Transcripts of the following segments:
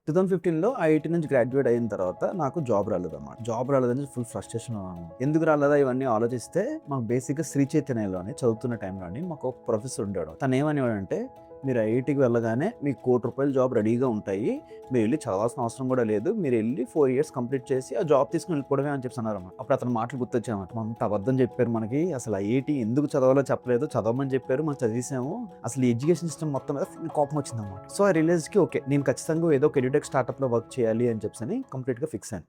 2015లో IIT నుంచి graduate అయిన తర్వాత నాకు జాబ్ రాలేదన్నమాట. జాబ్ రాలేదని ఫుల్ ఫ్రస్ట్రేషన్‌లో ఉన్నాను. ఎందుకు రాలేదా ఇవన్నీ ఆలోచిస్తే మాకు బేసిక్‌గా శ్రీ చైతన్యలోని చదువుతున్న టైంలోని మాకు ఒక ప్రొఫెసర్ ఉండేవాడు. తను ఏమనేవాడంటే, "మీరు ఐఐటీకి వెళ్ళగానే మీకు ₹1,00,00,000 జాబ్ రెడీగా ఉంటాయి. మీరు ఎళ్లి చదవాల్సిన అవసరం కూడా లేదు. మీరు ఎళ్లి 4 ఇయర్స్ కంప్లీట్ చేసి ఆ జాబ్ తీసుకొని వెళ్ళిపోవడమే" అని చెప్పేసి అన్నారన్నమాట. అప్పుడు అతని మాటలు గుర్తొచ్చాయన్నమాట. అంత అబద్ధం చెప్పారు మనకి. అసలు ఐఐటీ ఎందుకు చదవాలో చెప్పలేదు. చదవమని చెప్పారు. మనం చదివేసాము. అసలు ఈ ఎడ్యుకేషన్ సిస్టమ్ మొత్తం మీద ఫుల్ కోపం వచ్చిందన్నమాట. సో, ఐ రియలైజ్డ్‌కి ఓకే. నేను ఖచ్చితంగా ఏదో ఒక ఎడ్యుటెక్ స్టార్టప్‌లో వర్క్ చేయాలి అని చెప్పేసని కంప్లీట్‌గా ఫిక్స్ అయ్యాను.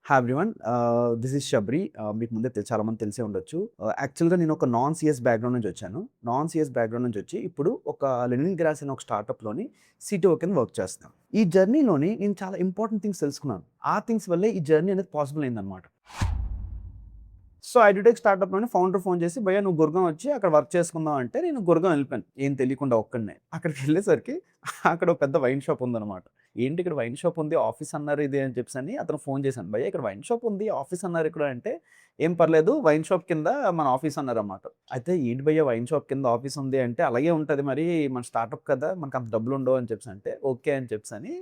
Hi everyone. This is Shabari. మీకు ముందే చాలా మంది తెలిసే ఉండొచ్చు. యాక్చువల్‌గా నేను ఒక నాన్ సీఎస్ బ్యాక్‌గ్రౌండ్ నుంచి వచ్చాను. నాన్ సీఎస్ బ్యాక్‌గ్రౌండ్ నుంచి వచ్చి ఇప్పుడు ఒక లెనిన్ గ్రాస్ అనే ఒక స్టార్టప్‌లోని సీటీఓ కింద వర్క్ చేస్తున్నాను. ఈ జర్నీలోని నేను చాలా ఇంపార్టెంట్ థింగ్స్ తెలుసుకున్నాను. ఆ థింగ్స్ వల్లే ఈ జర్నీ అనేది పాసిబుల్ అయిందన్నమాట. సో, ఎడ్యుటెక్ స్టార్టప్‌లోనే ఫౌండర్ ఫోన్ చేసి, "భయ్యా నువ్వు గుర్గావ్ వచ్చి అక్కడ వర్క్ చేసుకుందాం" అంటే నేను గుర్గావ్ వెళ్ళిపోయాను. ఏం తెలియకుండా ఒక్కడినే. అక్కడికెళ్ళేసరికి అక్కడ ఒక పెద్ద వైన్ షాప్ ఉందన్నమాట. "ఏంటి ఇక్కడ వైన్ షాప్ ఉంది, ఆఫీస్ అన్నారు ఇది" అని చెప్పేసని అతనికి ఫోన్ చేశాను. "భయ్యా ఇక్కడ వైన్ షాప్ ఉంది, ఆఫీస్ అన్నారు ఇక్కడ" అంటే, "ఏం పర్లేదు వైన్ షాప్ కింద మన ఆఫీస్" అన్నారన్నమాట. అయితే ఏంటి భయ్యా వైన్ షాప్ కింద ఆఫీస్ ఉంది అంటే, "అలాగే ఉంటది మరి మన స్టార్టప్ కదా! మనకు అంత డబ్బులుండవు" అని చెప్పేసంటే, "ఓకే" అని చెప్పేసని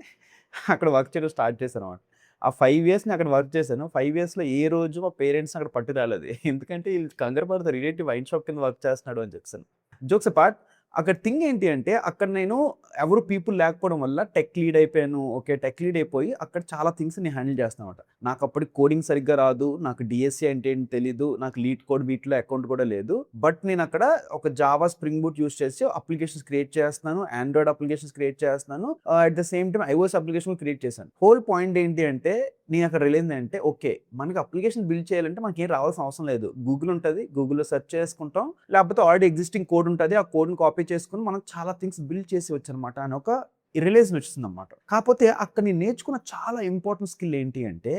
అక్కడ వర్క్ చేయడం స్టార్ట్ చేశానన్నమాట. ఆ 5 ఇయర్స్ నేను అక్కడ వర్క్ చేశాను. 5 ఇయర్స్‌లో ఏ రోజు మా పేరెంట్స్‌ని అక్కడ పట్టి రాలేదు. ఎందుకంటే ఈళ్ళు కంగారు పడతారు. ఇదేంటి వైన్ షాప్ కింద వర్క్ చేస్తున్నాడు అని చెప్పేసని. జోక్స్ అపార్ట్, అక్కడ థింగ్ ఏంటి అంటే అక్కడ నేను ఎవరు పీపుల్ లేకపోవడం వల్ల టెక్ లీడ్ అయిపోయాను. ఓకే. టెక్ లీడ్ అయిపోయి అక్కడ చాలా థింగ్స్ నేను హ్యాండిల్ చేస్తానన్నమాట. నాకు అప్పటికి కోడింగ్ సరిగ్గా రాదు. నాకు డీఎస్సీ అంటే ఏంటి తెలీదు. నాకు లీడ్ కోడ్ వీటిలో అకౌంట్ కూడా లేదు. బట్ నేను అక్కడ ఒక జావా స్ప్రింగ్ బూట్ యూజ్ చేసి అప్లికేషన్స్ క్రియేట్ చేస్తున్నాను. ఆండ్రాయిడ్ అప్లికేషన్స్ క్రియేట్ చేస్తున్నాను. At the same time iOS application create చేశాను. హోల్ పాయింట్ ఏంటి అంటే నేను అక్కడ రియలైజ్ అంటే ఓకే. మనకి అప్లికేషన్ బిల్డ్ చేయాలంటే మనకేం రావాల్సిన అవసరం లేదు. గూగుల్ ఉంటది. గూగుల్‌లో సెర్చ్ చేసుకుంటాం. లేకపోతే ఆల్రెడీ ఎగ్జిస్టింగ్ కోడ్ ఉంటది. ఆ కోడ్‌ని కాపీ చేసుకొని మనం చాలా థింగ్స్ బిల్డ్ చేసేయొచ్చనమాట అని ఒక రియలైజేషన్ వచ్చిందనమాట. కాకపోతే అక్కడ నేను నేర్చుకున్న చాలా ఇంపార్టెంట్ స్కిల్ ఏంటి అంటే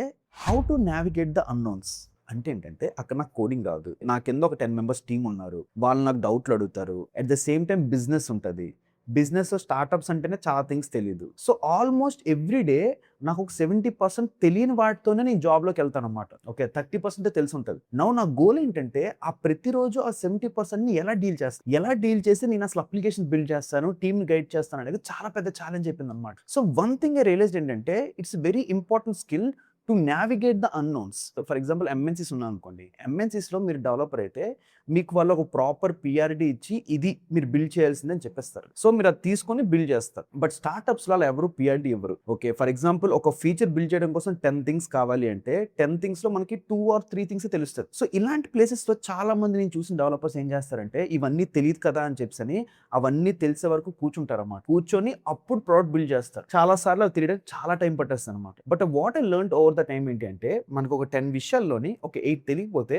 how to navigate the unknowns. అంటే ఏంటంటే అక్కడ నాకు కోడింగ్ రాదు. నా కింద ఒక 10 మెంబర్స్ టీమ్ ఉన్నారు. వాళ్ళు నాకు డౌట్లు అడుగుతారు. At the same time business ఉంటది. బిజినెస్‌లో స్టార్టప్స్ అంటేనే చాలా థింగ్స్ తెలీదు. సో, ఆల్మోస్ట్ ఎవ్రీ డే నాకు ఒక 70% తెలియని వాటితోనే నేను జాబ్‌లోకెళ్తాననమాట. ఓకే. 30% తెలిసుంటది. నౌ నా గోల్ ఏంటంటే ఆ ప్రతిరోజు ఆ 70%ని ఎలా డీల్ చేస్తా? ఎలా డీల్ చేసి నేను అసలు అప్లికేషన్ బిల్డ్ చేస్తాను, టీమ్‌ని గైడ్ చేస్తాను అనేది చాలా పెద్ద ఛాలెంజ్ అయిపోయిందనమాట. So, one thing I realized ఏంటంటే it's very important skill to navigate the unknowns. For example MNCs ఉన్నాయనుకోండి. ఎంఎన్‌సీస్‌లో మీరు డెవలపర్ అయితే మీకు వాళ్ళు ఒక ప్రాపర్ పీఆర్‌డీ ఇచ్చి ఇది మీరు బిల్డ్ చేయాల్సిందని చెప్పేస్తారు. సో, మీరు అది తీసుకొని బిల్డ్ చేస్తారు. బట్ స్టార్టప్స్‌లో అలా ఎవరు పీఆర్‌డీ ఇవ్వరు. ఓకే. ఫర్ ఎగ్జాంపుల్ ఒక ఫీచర్ బిల్డ్ చేయడం కోసం 10 థింగ్స్ కావాలి అంటే 10 థింగ్స్‌లో మనకి 2 ఆర్ 3 థింగ్సే తెలుస్తది. సో, ఇలాంటి ప్లేసెస్‌లో చాలా మంది నేను చూసిన డెవలపర్స్ ఏం చేస్తారంటే ఇవన్నీ తెలీదు కదా అని చెప్పేసని అవన్నీ తెలిసే వరకు కూర్చుంటారన్నమాట. కూర్చొని అప్పుడు ప్రొడక్ట్ బిల్డ్ చేస్తారు. చాలా సార్లు అవి తెలియడానికి చాలా టైం పట్టేస్తదన్నమాట. But what I learned over the time ఏంటి అంటే మనకు ఒక 10 విషయాల్లోని ఒక 8 తెలియకపోతే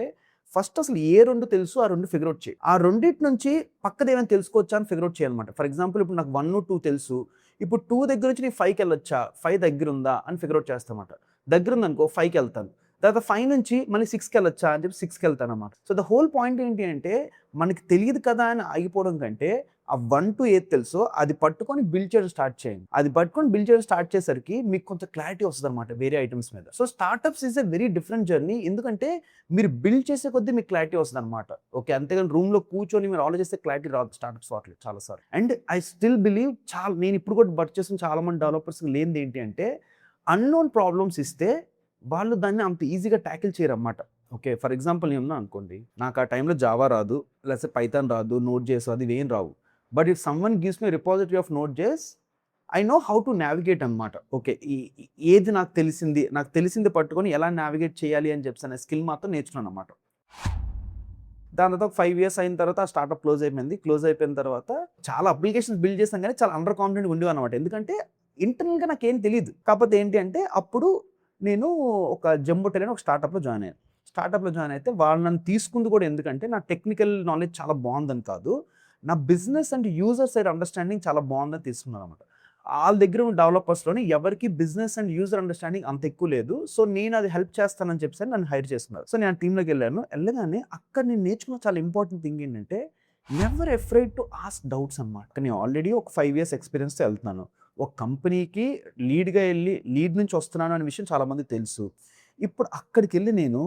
ఫస్ట్ అసలు ఏ 2 తెలుసు ఆ 2 ఫిగర్ ఔట్ చేయి. ఆ రెండిటి నుంచి పక్కదేమైనా తెలుసుకోవచ్చా అని ఫిగర్ ఔట్ చేయాలన్నమాట. ఫర్ ఎగ్జాంపుల్ ఇప్పుడు నాకు 1, 2 తెలుసు. ఇప్పుడు 2 దగ్గర నుంచి నేను 5కి వెళ్ళొచ్చా? 5 దగ్గరుందా? అని ఫిగర్ ఔట్ చేస్తానన్నమాట. దగ్గరుందనుకో 5కి వెళ్తాను. తర్వాత 5 నుంచి మళ్ళీ 6కి వెళ్ళొచ్చా? అని చెప్పి 6కి వెళ్తానన్నమాట. సో, ద హోల్ పాయింట్ ఏంటి అంటే మనకి తెలియదు కదా అని ఆగిపోవడం కంటే ఆ 1 టు ఏది తెలుసో అది పట్టుకొని బిల్డ్ చేయడం స్టార్ట్ చేయండి. అది పట్టుకొని బిల్డ్ చేయడం స్టార్ట్ చేసరికి మీకు కొంచెం క్లారిటీ వస్తదన్నమాట వేరే ఐటెమ్స్ మీద. So, startups is a very different journey. ఎందుకంటే మీరు బిల్డ్ చేసే కొద్దీ మీకు క్లారిటీ వస్తదన్నమాట. ఓకే. అంతేగాని రూమ్‌లో కూర్చొని మీరు ఆలోచిస్తే క్లారిటీ రాదు స్టార్టప్స్ వాటిలో చాలా సార్లు. అండ్ ఐ స్టిల్ బిలీవ్ నేను ఇప్పుడు కూడా వర్క్ చేస్తున్న చాలా మంది డెవలపర్స్‌కి లేనిది ఏంటి అంటే అన్నోన్ ప్రాబ్లమ్స్ ఇస్తే వాళ్ళు దాన్ని అంత ఈజీగా టాకిల్ చేయరన్నమాట. ఓకే. ఫర్ ఎగ్జాంపుల్ నేనున్నా అనుకోండి. నాకు ఆ టైంలో జావా రాదు. లేకపోతే పైథాన్ రాదు. నోడ్.జేఎస్ రాదు. ఇవేం రావు. But if someone gives me repository of Node JS I know how to navigate అనమాట. ఓకే. ఏది నాకు తెలిసింది పట్టుకొని ఎలా నావిగేట్ చేయాలి అని చెప్పేసి అనే స్కిల్ మాత్రం నేర్చుకున్నాననమాట. దాని తర్వాత ఒక 5 ఇయర్స్ అయిన తర్వాత ఆ స్టార్టప్ క్లోజ్ అయిపోయింది. క్లోజ్ అయిపోయిన తర్వాత చాలా అప్లికేషన్స్ బిల్డ్ చేసాం గానీ చాలా అండర్ కాన్ఫిడెంట్‌గా ఉండేవాడినన్నమాట. ఎందుకంటే ఇంటర్నల్‌గా నాకేం తెలీదు. కాకపోతే ఏంటి అంటే అప్పుడు నేను ఒక జంబోటెల్ అని ఒక స్టార్టప్‌లో జాయిన్ అయ్యాను. స్టార్టప్‌లో జాయిన్ అయితే వాళ్ళు నన్ను తీసుకుంది కూడా ఎందుకంటే నా టెక్నికల్ నాలెడ్జ్ చాలా బావుందని కాదు. నా business and user side understanding చాలా బావుందని తీసుకున్నారన్నమాట. ఆళ్ళ దగ్గర ఉన్న డెవలపర్స్‌లోని ఎవరికీ బిజినెస్ అండ్ యూజర్ అండర్‌స్టాండింగ్ అంత ఎక్కువ లేదు. సో, నేను అది హెల్ప్ చేస్తానని చెప్పేసని నన్ను హైర్ చేసుకున్నారు. సో, నేను ఆ టీమ్‌లోకెళ్ళాను. ఎళ్ళగానే అక్కడ నేను నేర్చుకున్న చాలా ఇంపార్టెంట్ థింగ్ ఏంటంటే never afraid to ask doubts అన్నమాట. నేను ఆల్రెడీ ఒక 5 ఇయర్స్ ఎక్స్‌పీరియన్స్‌తో ఎళ్తున్నాను. ఒక కంపెనీకి లీడ్‌గా ఎళ్లి లీడ్ నుంచి వస్తున్నాను అనే విషయం చాలా మందికి తెలుసు. ఇప్పుడు అక్కడికెళ్ళి నేను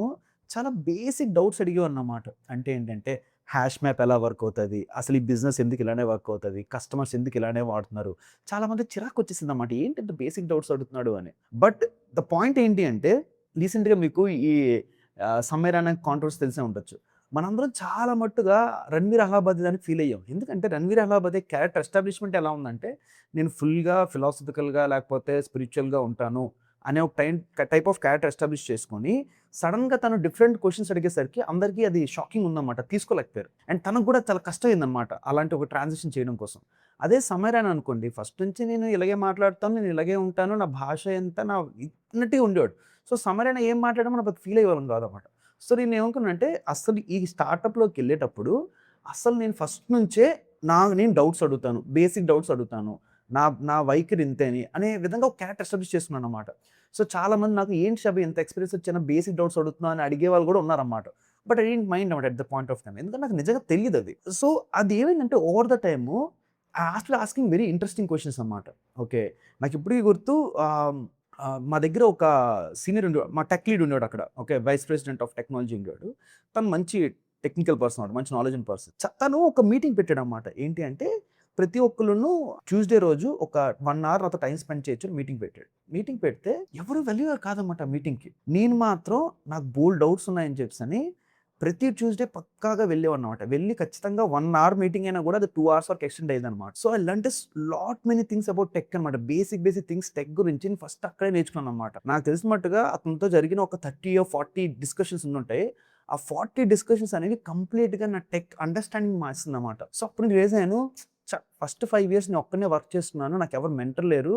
చాలా బేసిక్ డౌట్స్ అడిగేవాడినన్నమాట. అంటే ఏంటంటే హ్యాష్ మ్యాప్ ఎలా వర్క్ అవుతుంది, అసలు ఈ బిజినెస్ ఎందుకు ఇలానే వర్క్ అవుతుంది, కస్టమర్స్ ఎందుకు ఇలానే వాడుతున్నారు, చాలామంది చిరాకు వచ్చేసింది అన్నమాట, ఏంటంటే బేసిక్ డౌట్స్ అడుగుతున్నాడు అని. బట్ ద పాయింట్ ఏంటి అంటే రీసెంట్గా మీకు ఈ సమ్మేర్ అనే కాంట్రవర్సీ తెలిసే ఉండొచ్చు. మనందరం చాలా మట్టుగా రణ్వీర్ అలహాబాద్ దానికి ఫీల్ అయ్యాం. ఎందుకంటే రణ్వీర్ అలహాబాద్ క్యారెక్టర్ ఎస్టాబ్లిష్మెంట్ ఎలా ఉందంటే, నేను ఫుల్గా ఫిలాసఫికల్గా లేకపోతే స్పిరిచువల్గా ఉంటాను అనే ఒక టైప్ ఆఫ్ క్యారెక్టర్ ఎస్టాబ్లిష్ చేసుకొని సడన్గా తను డిఫరెంట్ క్వశ్చన్స్ అడిగేసరికి అందరికీ అది షాకింగ్ ఉందన్నమాట, తీసుకోలేకపోయారు. అండ్ తనకు కూడా చాలా కష్టమైందన్నమాట అలాంటి ఒక ట్రాన్సిషన్ చేయడం కోసం. అదే సమీర్ అని అనుకోండి, ఫస్ట్ నుంచి నేను ఇలాగే మాట్లాడతాను, నేను ఇలాగే ఉంటాను, నా భాష ఎంత నా ఇన్నట్టుగా ఉండేవాడు. సో సమీర్ అయినా ఏం మాట్లాడమో నాకు ఫీల్ అయ్యేవాళ్ళం కాదన్నమాట. సో నేను ఏమనుకున్నానంటే అసలు ఈ స్టార్టప్లోకి వెళ్ళేటప్పుడు అసలు నేను ఫస్ట్ నుంచే నేను డౌట్స్ అడుగుతాను, బేసిక్ డౌట్స్ అడుగుతాను, నా నా వైఖరి ఇంతే అనే విధంగా ఒక క్యారెక్టర్ ఎస్టాబ్లిష్ చేసుకున్నాను అనమాట. సో చాలామంది నాకు ఏంటి షబీ ఎంత ఎక్స్పీరియన్స్ వచ్చిన బేసిక్ డౌట్స్ అడుగుతున్నా అని అడిగే వాళ్ళు కూడా ఉన్నారన్నమాట. బట్ ఐ డోంట్ మైండ్ అన్నమాట at the point of time, ఎందుకంటే నాకు నిజంగా తెలియదు అది. సో అది ఏమైందంటే over the time asking very interesting questions అన్నమాట. ఓకే, నాకు ఇప్పటికీ గుర్తు మా దగ్గర ఒక సీనియర్ ఉండేవాడు, మా టెక్ లీడ్ ఉండేవాడు అక్కడ. Okay, vice president of technology ఉండేవాడు. తను మంచి టెక్నికల్ పర్సన్ అన్నమాట, మంచి నాలెడ్జ్ పర్సన్. తను ఒక మీటింగ్ పెట్టాడు అన్నమాట. ఏంటి అంటే ప్రతి ఒక్కళ్ళను ట్యూస్డే రోజు ఒక 1 hour నాతో టైం స్పెండ్ చేయొచ్చు మీటింగ్ పెట్టాడు. మీటింగ్ పెడితే ఎవరు వెళ్ళేవారు కాదన్నమాట మీటింగ్కి. నేను మాత్రం నాకు బోల్డ్ డౌట్స్ ఉన్నాయని చెప్పని ప్రతి ట్యూస్డే పక్కాగా వెళ్ళేవాడినమాట. వెళ్ళి ఖచ్చితంగా 1 hour మీటింగ్ అయినా కూడా అది 2 hours వరకు ఎక్స్టెండ్ అయ్యేది అనమాట. So I learned lot many things about tech అనమాట. బేసిక్ థింగ్స్ టెక్ గురించి నేను ఫస్ట్ అక్కడే నేర్చుకున్నాను అనమాట. నాకు తెలిసినట్టుగా అతనితో జరిగిన ఒక 30 or 40 డిస్కషన్స్ ఉంటాయి. ఆ 40 డిస్కషన్స్ అనేవి కంప్లీట్గా నా టెక్ అండర్స్టాండింగ్ మార్చింది అనమాట. సో అప్పుడు నేను వేసాను, ఫస్ట్ 5 years నేను ఒక్కనే వర్క్ చేస్తున్నాను, నాకు ఎవరు మెంటర్ లేరు,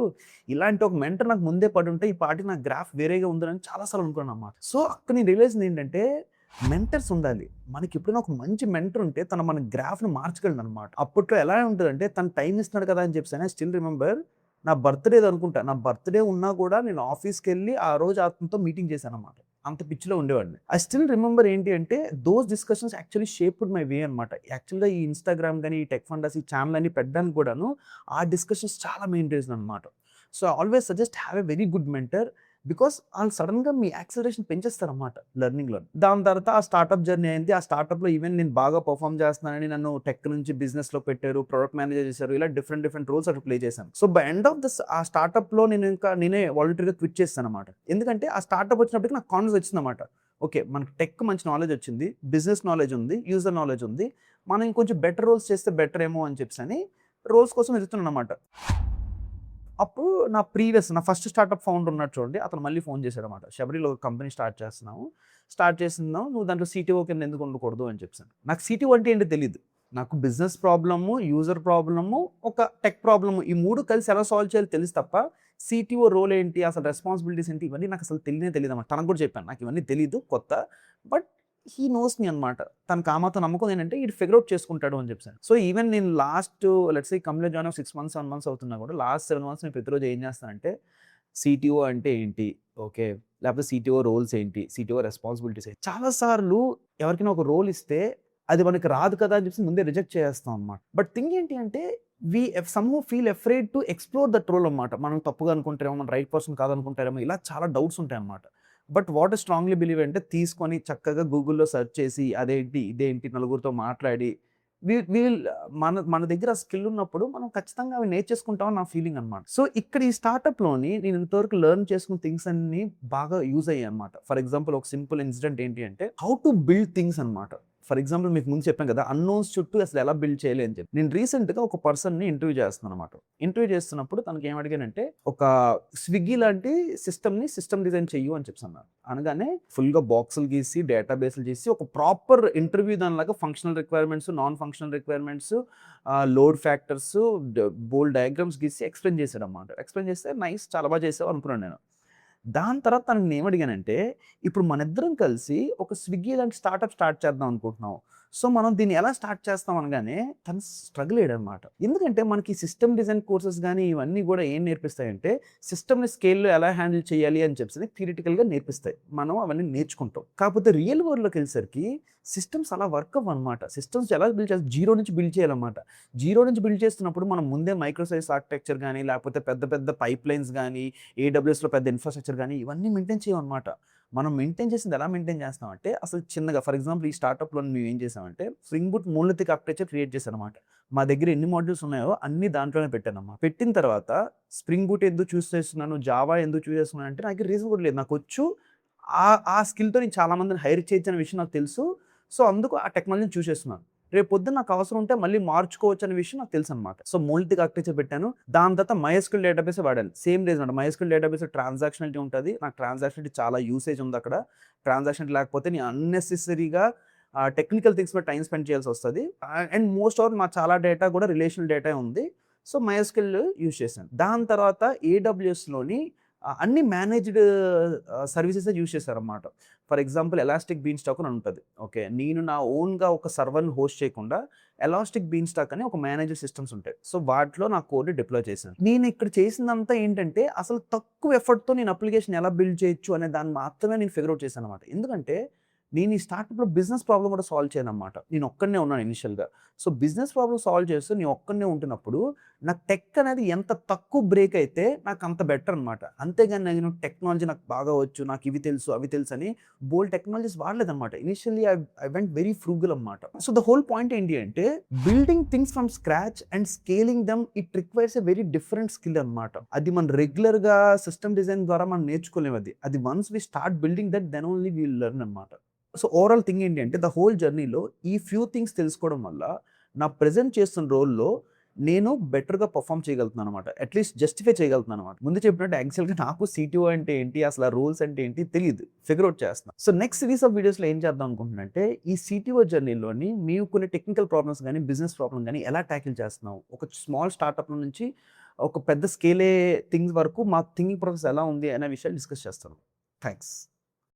ఇలాంటి ఒక మెంటర్ నాకు ముందే పడి ఉంటే ఈ పార్టీ నా గ్రాఫ్ వేరేగా ఉందని చాలాసార్లు అనుకున్నాను అన్నమాట. సో అక్కడ నేను రియలైజ్ ఏంటంటే మెంటర్స్ ఉండాలి. మనకి ఎప్పుడైనా ఒక మంచి మెంటర్ ఉంటే మన గ్రాఫ్ని మార్చగలడు అనమాట. అప్పట్లో ఎలా ఉంటుందంటే తను టైం ఇస్తున్నాడు కదా అని చెప్పి స్టిల్ రిమెంబర్ నా బర్త్డే అనుకుంటా, నా బర్త్డే ఉన్నా కూడా నేను ఆఫీస్కి వెళ్ళి ఆ రోజు అతనితో మీటింగ్ చేశాను అనమాట. అంత పిచ్చిలో ఉండేవాడిని. ఐ స్టిల్ రిమెంబర్ ఏంటి అంటే those discussions actually shaped my way అనమాట. యాక్చువల్గా ఈ ఇన్స్టాగ్రామ్ కానీ ఈ టెక్ ఫండస్ ఈ ఛానల్ అన్ని పెట్టడానికి కూడాను ఆ డిస్కషన్స్ చాలా మెయిన్ రీజన్ అనమాట. So always suggest have a very good mentor, because వాళ్ళు సడన్గా మీ యాక్సిలరేషన్ పెంచేస్తారన్నమాట లెర్నింగ్లో. దాని తర్వాత ఆ స్టార్ట్అప్ జర్నీ అయింది. ఆ స్టార్ట్అప్లో ఈవెన్ నేను బాగా పర్ఫామ్ చేస్తున్నానని నన్ను టెక్ నుంచి బిజినెస్లో పెట్టారు, ప్రొడక్ట్ మేనేజర్ చేశారు, ఇలా డిఫరెంట్ రోల్స్ అక్కడ ప్లే చేశాను. So by end of this ఆ స్టార్ట్అప్లో నేనే వాలంటరీగా క్విట్ చేస్తాను అనమాట. ఎందుకంటే ఆ స్టార్ట్అప్ వచ్చినప్పటికి నాకు కాన్ఫిడెన్స్ వచ్చింది అనమాట. ఓకే, మనకు టెక్ మంచి నాలెడ్జ్ వచ్చింది, బిజినెస్ నాలెడ్జ్ ఉంది, యూజర్ నాలెడ్జ్ ఉంది, మనం ఇంకొంచెం బెటర్ రోల్స్ చేస్తే బెటర్ ఏమో అని చెప్పి రోల్స్ కోసం వెళ్తున్నాను అనమాట. అప్పుడు నా ఫస్ట్ స్టార్ట్అప్ ఫౌండర్ ఉన్నాడు చూడండి, అతను మళ్ళీ ఫోన్ చేశాడు అనమాట. శబరిలో ఒక కంపెనీ స్టార్ట్ చేస్తున్నావు, నువ్వు దాంట్లో సిటీఓ కింద ఎందుకు ఉండకూడదు అని చెప్పాను. నాకు సిటీఓ అంటే ఏంటో తెలియదు. నాకు బిజినెస్ ప్రాబ్లము, యూజర్ ప్రాబ్లము, ఒక టెక్ ప్రాబ్లము, ఈ 3 కలిసి ఎలా సాల్వ్ చేయాలో తెలుసు తప్ప సిటీఓ రోల్ ఏంటి, అసలు రెస్పాన్సిబిలిటీస్ ఏంటి, ఇవన్నీ నాకు అసలు తెలియదు అన్నమాట. తనకు కూడా చెప్పాను నాకు ఇవన్నీ తెలీదు, కొత్త. బట్ హీ నోస్ మీ అనమాట. తనకు ఆ మాత్రం నమ్మకం ఏంటంటే ఇది ఫిగర్ అవుట్ చేసుకుంటాడు అని చెప్పాను. సో ఈవెన్ నేను last let's say company join 6 months 7 months అవుతున్నా కూడా లాస్ట్ 7 months నేను ప్రతిరోజు ఏం చేస్తానంటే సిటీఓ అంటే ఏంటి, ఓకే, లేకపోతే సిటీఓ రోల్స్ ఏంటి, సిటీఓ రెస్పాన్సిబిలిటీస్ ఏంటి. చాలాసార్లు ఎవరికైనా ఒక రోల్ ఇస్తే అది మనకి రాదు కదా అని చెప్పి ముందే రిజెక్ట్ చేస్తాం అనమాట. బట్ థింగ్ ఏంటి అంటే we somehow feel afraid to explore that role అనమాట. మనం తప్పుగా అనుకుంటారేమో, మన రైట్ పర్సన్ కాదనుకుంటారేమో, ఇలా చాలా డౌట్స్ ఉంటాయి అనమాట. But what I strongly believe అంటే తీసుకొని చక్కగా గూగుల్లో సెర్చ్ చేసి అదేంటి ఇదేంటి నలుగురితో మాట్లాడి వీల్ మన దగ్గర స్కిల్ ఉన్నప్పుడు మనం ఖచ్చితంగా అవి నేర్చేసుకుంటామని నా ఫీలింగ్ అనమాట. సో ఇక్కడ ఈ స్టార్ట్అప్లోని నేను ఇంతవరకు లెర్న్ చేసుకున్న థింగ్స్ అన్ని బాగా యూజ్ అయ్యాయి అనమాట. ఫర్ ఎగ్జాంపుల్ ఒక సింపుల్ ఇన్సిడెంట్ ఏంటి అంటే హౌ టు బిల్డ్ థింగ్స్ అనమాట. ఫర్ ఎగ్జాంపుల్ మీకు ముందు చెప్పాను కదా, అన్నోన్స్ చుట్టూ అసలు ఎలా బిల్డ్ చేయాలి అని చెప్పి. నేను రీసెంట్గా ఒక పర్సన్ని ఇంటర్వ్యూ చేస్తున్నాను అనమాట. ఇంటర్వ్యూ చేస్తున్నప్పుడు తనకి ఏం అడిగానంటే ఒక స్విగ్గీ లాంటి సిస్టమ్ డిజైన్ చెయ్యు అని చెప్పి అనగానే ఫుల్గా బాక్సులు గీసి డేటాబేస్లు చేసి ఒక ప్రాపర్ ఇంటర్వ్యూ దానిలాగా functional requirements, non functional requirements, load factors, bold diagrams గీసి ఎక్స్ప్లెయిన్ చేశాడు అనమాట. ఎక్స్ప్లెయిన్ చేస్తే నైస్, చాలా బాగా చేసావు అనుకున్నాను నేను. దాని తర్వాత తనకు నేను ఏమడిగానంటే ఇప్పుడు మన ఇద్దరం కలిసి ఒక స్విగ్గీ లాంటి స్టార్ట్అప్ స్టార్ట్ చేద్దాం అనుకుంటున్నాం. సో మనం దీన్ని ఎలా స్టార్ట్ చేస్తాం అనగానే తను స్ట్రగుల్ అయ్యాడు అనమాట. ఎందుకంటే మనకి సిస్టమ్ డిజైన్ కోర్సెస్ కానీ ఇవన్నీ కూడా ఏం నేర్పిస్తాయంటే సిస్టమ్ని స్కేల్లో ఎలా హ్యాండిల్ చేయాలి అని చెప్పి థియరిటికల్గా నేర్పిస్తాయి, మనం అవన్నీ నేర్చుకుంటాం. కాకపోతే రియల్ వరల్డ్లోకి వెళ్ళేసరికి సిస్టమ్స్ అలా వర్క్ అవ్వనమాట. సిస్టమ్స్ ఎలా బిల్డ్ చేయాలి, జీరో నుంచి బిల్డ్ చేయాలన్నమాట. జీరో నుంచి బిల్డ్ చేస్తున్నప్పుడు మనం ముందే మైక్రోసర్వీస్ ఆర్కిటెక్చర్ కానీ లేకపోతే పెద్ద పైప్ లైన్స్ కానీ ఏడబ్ల్యూఎస్లో పెద్ద ఇన్ఫ్రాస్ట్రక్చర్ కానీ ఇవన్నీ మెయింటైన్ చేయమన్నమాట. మనం మెయింటైన్ చేసింది ఎలా మెయింటైన్ చేస్తామంటే అసలు చిన్నగా ఫర్ ఎగ్జాంపుల్ ఈ స్టార్టప్లో మేము ఏం చేసామంటే spring boot monolithic architecture create చేశాను అనమాట. మా దగ్గర ఎన్ని మాడ్యూల్స్ ఉన్నాయో అన్ని దాంట్లోనే పెట్టానమ్మా. పెట్టిన తర్వాత స్ప్రింగ్ బూట్ ఎందుకు చూస్ చేస్తున్నాను, జావా ఎందుకు చూస్ చేస్తున్నాను అంటే నాకు రీజన్ కూడా లేదు. నాకు వచ్చు ఆ స్కిల్తో నేను చాలా మందిని హైర్ చేయొచ్చు అనే విషయం నాకు తెలుసు. సో అందుకు ఆ టెక్నాలజీని చూస్ చేస్తున్నాను. రేపు పొద్దున నాకు అవసరం ఉంటే మళ్ళీ మార్చుకోవచ్చు అనే విషయం నాకు తెలుసు అనమాట. సో మోనోలిథిక్ ఆర్కిటెక్చర్ పెట్టాను. దాని తర్వాత MySQL డేటాబేస్ వాడాను. సేమ్ రీజన్ అనమాట. MySQL డేటాబేస్ ట్రాన్సాక్షనాలిటీ ఉంటుంది. నాకు ట్రాన్సాక్షనాలిటీ చాలా యూసేజ్ ఉంది అక్కడ. ట్రాన్సాక్షనాలిటీ లేకపోతే నేను అన్నెసెసరీగా టెక్నికల్ థింగ్స్ మీద టైం స్పెండ్ చేయాల్సి వస్తుంది. అండ్ మోస్ట్ ఆఫ్ మా చాలా డేటా కూడా రిలేషనల్ డేటా ఉంది. సో MySQL యూజ్ చేశాను. దాని తర్వాత AWSలోని అన్ని మేనేజ్డ్ సర్వీసెస్ యూజ్ చేశారన్నమాట. For example Elastic Beanstalk అని ఉంటుంది. ఓకే, నేను నా ఓన్గా ఒక సర్వర్ని హోస్ట్ చేయకుండా ఎలాస్టిక్ బీన్ స్టాక్ అని ఒక మేనేజ్డ్ సిస్టమ్స్ ఉంటాయి. సో వాటిలో నా కోడ్ డిప్లాయ్ చేశాను. నేను ఇక్కడ చేసిందంతా ఏంటంటే అసలు తక్కువ ఎఫర్ట్తో నేను అప్లికేషన్ ఎలా బిల్డ్ చేయొచ్చు అనే దాన్ని మాత్రమే నేను ఫిగర్ అవుట్ చేశాను అనమాట. ఎందుకంటే నేను ఈ స్టార్టప్లో బిజినెస్ ప్రాబ్లం కూడా సాల్వ్ చేయను అనమాట. నేను ఒక్కడనే ఉన్నాను ఇనిషియల్గా. సో బిజినెస్ ప్రాబ్లం సాల్వ్ చేస్తూ నేను ఒక్కడనే ఉంటున్నప్పుడు నాకు టెక్ అనేది ఎంత తక్కువ బ్రేక్ అయితే నాకు అంత బెటర్ అనమాట. అంతేగాని నేను టెక్నాలజీ నాకు బాగా వచ్చు, నాకు ఇవి తెలుసు అవి తెలుసు అని బోల్డ్ టెక్నాలజీస్ వాడలేదన్నమాట. Initially I went very frugal అనమాట. సో ద హోల్ పాయింట్ ఏంటి అంటే building things from scratch and scaling them it requires a very different skill అనమాట. అది మన రెగ్యులర్గా సిస్టమ్ డిజైన్ ద్వారా మనం నేర్చుకోలేము. అది once we start building that then only will learn అనమాట. సో ఓవరాల్ థింగ్ ఏంటి అంటే ద హోల్ జర్నీలో ఈ ఫ్యూ థింగ్స్ తెలుసుకోవడం వల్ల నా ప్రెజెంట్ చేస్తున్న రోల్లో నేను బెటర్గా పర్ఫామ్ చేయగలుగుతున్నాను అనమాట. అట్లీస్ట్ జస్టిఫై చేయగలుగుతున్నాను అనమాట. ముందు చెప్పినట్టు యాక్చువల్గా నాకు CTO అంటే ఏంటి, అసలు ఆ రూల్స్ అంటే ఏంటి తెలియదు, ఫిగర్ అవుట్ చేస్తున్నాను. సో నెక్స్ట్ సిరీస్ ఆఫ్ వీడియోస్లో ఏం చేద్దాం అనుకుంటున్నానంటే ఈ CTO జర్నీలోని మేము కొన్ని టెక్నికల్ ప్రాబ్లమ్స్ కానీ బిజినెస్ ప్రాబ్లమ్ కానీ ఎలా ట్యాకిల్ చేస్తున్నాం, ఒక స్మాల్ స్టార్టప్ నుంచి ఒక పెద్ద స్కేలే థింగ్స్ వరకు మా థింకింగ్ ప్రాసెస్ ఎలా ఉంది అనే విషయాలు డిస్కస్ చేస్తాను. థ్యాంక్స్.